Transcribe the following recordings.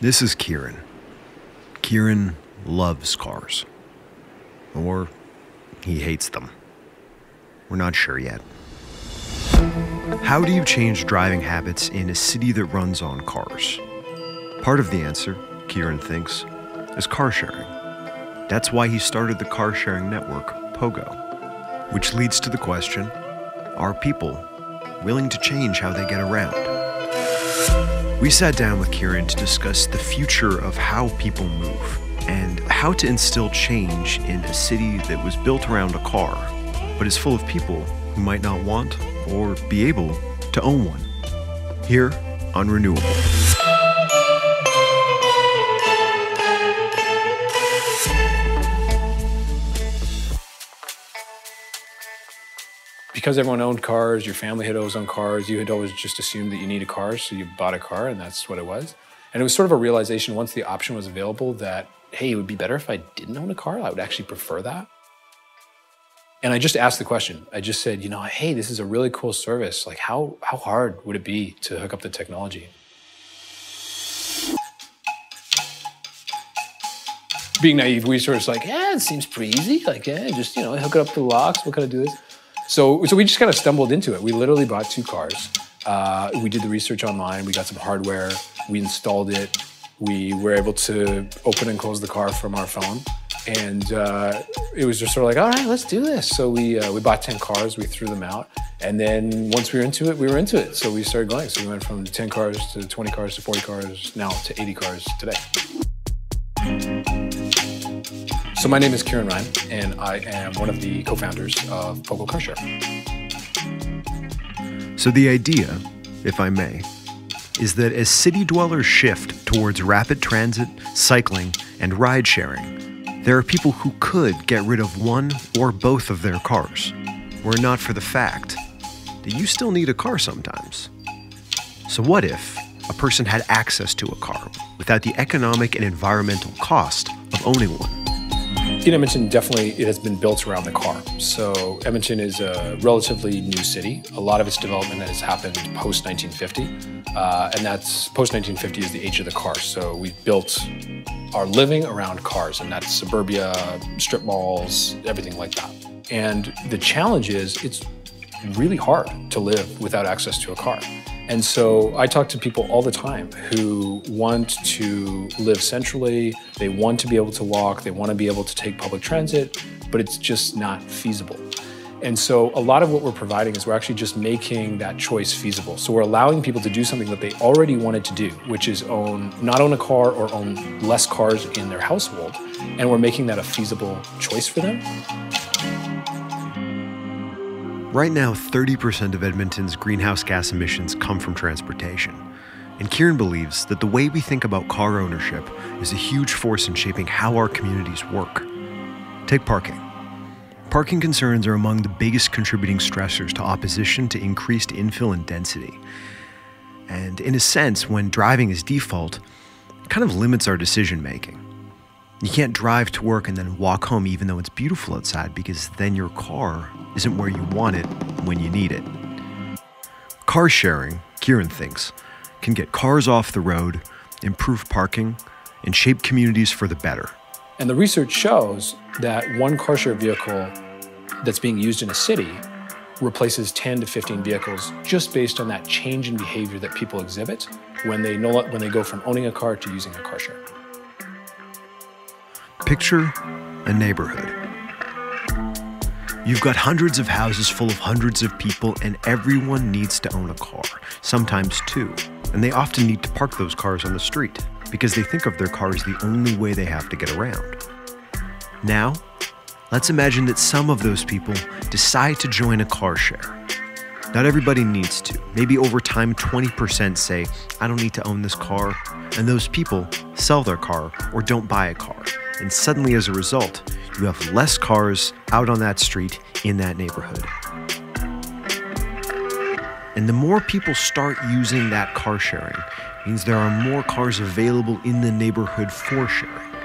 This is Kieran. Kieran loves cars. Or he hates them. We're not sure yet. How do you change driving habits in a city that runs on cars? Part of the answer, Kieran thinks, is car sharing. That's why he started the car sharing network, Pogo. Which leads to the question, are people willing to change how they get around? We sat down with Kieran to discuss the future of how people move and how to instill change in a city that was built around a car, but is full of people who might not want or be able to own one. Here on Renewable. Because everyone owned cars, your family had always owned cars, you had always just assumed that you needed cars, so you bought a car and that's what it was. And it was sort of a realization once the option was available that, hey, it would be better if I didn't own a car. I would actually prefer that. And I just asked the question. I just said, hey, this is a really cool service. Like how hard would it be to hook up the technology? Being naive, we sort of like, it seems pretty easy. Like, just, hook it up to the locks. What can I do this? So we just kind of stumbled into it. We literally bought 2 cars. We did the research online. We got some hardware. We installed it. We were able to open and close the car from our phone. And it was just sort of like, all right, let's do this. So we bought 10 cars. We threw them out. And then once we were into it, we were into it. So we started going. So we went from 10 cars to 20 cars to 40 cars, now to 80 cars today. So my name is Kieran Ryan, and I am one of the co-founders of Pogo Carshare. So the idea, if I may, is that as city dwellers shift towards rapid transit, cycling, and ride sharing, there are people who could get rid of one or both of their cars, were it not for the fact that you still need a car sometimes. So what if a person had access to a car without the economic and environmental cost of owning one? In Edmonton, definitely it has been built around the car. So Edmonton is a relatively new city. A lot of its development has happened post-1950. And that's post-1950 is the age of the car. So we've built our living around cars, and that's suburbia, strip malls, everything like that. And the challenge is it's really hard to live without access to a car. And so I talk to people all the time who want to live centrally, they want to be able to walk, they want to be able to take public transit, but it's just not feasible. And so a lot of what we're providing is we're actually just making that choice feasible. So we're allowing people to do something that they already wanted to do, which is not own a car or own less cars in their household. And we're making that a feasible choice for them. Right now, 30% of Edmonton's greenhouse gas emissions come from transportation. And Kieran believes that the way we think about car ownership is a huge force in shaping how our communities work. Take parking. Parking concerns are among the biggest contributing stressors to opposition to increased infill and density. And in a sense, when driving is default, it kind of limits our decision making. You can't drive to work and then walk home even though it's beautiful outside, because then your car isn't where you want it when you need it. Car sharing, Kieran thinks, can get cars off the road, improve parking, and shape communities for the better. And the research shows that one car share vehicle that's being used in a city replaces 10 to 15 vehicles just based on that change in behavior that people exhibit when they go from owning a car to using a car share. Picture a neighborhood. You've got hundreds of houses full of hundreds of people, and everyone needs to own a car, sometimes 2. And they often need to park those cars on the street because they think of their car as the only way they have to get around. Now, let's imagine that some of those people decide to join a car share. Not everybody needs to. Maybe over time, 20% say, I don't need to own this car, and those people sell their car or don't buy a car. And suddenly, as a result, you have less cars out on that street in that neighborhood. And the more people start using that car sharing means there are more cars available in the neighborhood for sharing.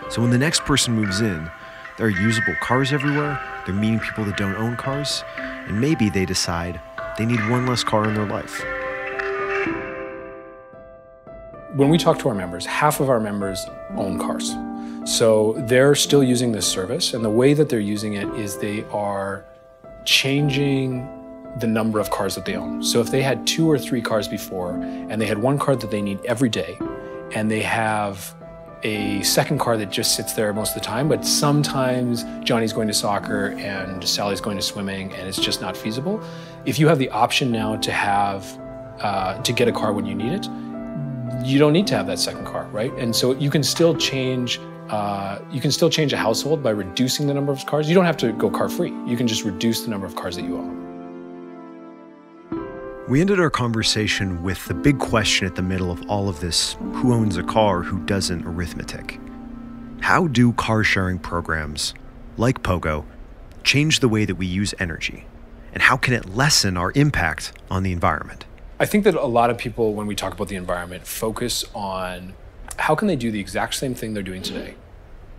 So when the next person moves in, there are usable cars everywhere, they're meeting people that don't own cars, and maybe they decide they need one less car in their life. when we talk to our members, half of our members own cars. So they're still using this service, and the way that they're using it is they are changing the number of cars that they own. So if they had 2 or 3 cars before, and they had one car that they need every day, and they have a second car that just sits there most of the time, but sometimes Johnny's going to soccer and Sally's going to swimming and it's just not feasible. If you have the option now to have, to get a car when you need it, you don't need to have that second car, right? And so you can still change a household by reducing the number of cars. You don't have to go car free. You can just reduce the number of cars that you own. We ended our conversation with the big question at the middle of all of this: who owns a car, who doesn't arithmetic? How do car sharing programs like Pogo change the way that we use energy? And how can it lessen our impact on the environment? I think that a lot of people, when we talk about the environment, focus on how can they do the exact same thing they're doing today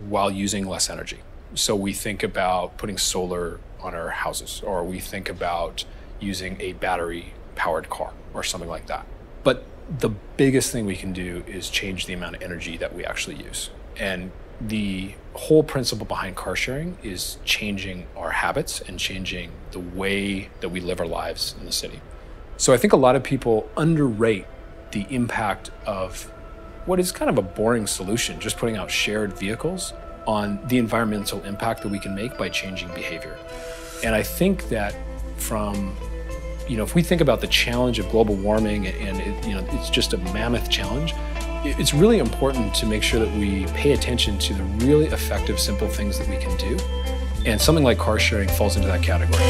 while using less energy. So we think about putting solar on our houses, or we think about using a battery-powered car or something like that. But the biggest thing we can do is change the amount of energy that we actually use. And the whole principle behind car sharing is changing our habits and changing the way that we live our lives in the city. So I think a lot of people underrate the impact of what is kind of a boring solution, just putting out shared vehicles, on the environmental impact that we can make by changing behavior. And I think that if we think about the challenge of global warming, and it's just a mammoth challenge, it's really important to make sure that we pay attention to the really effective, simple things that we can do. And something like car sharing falls into that category.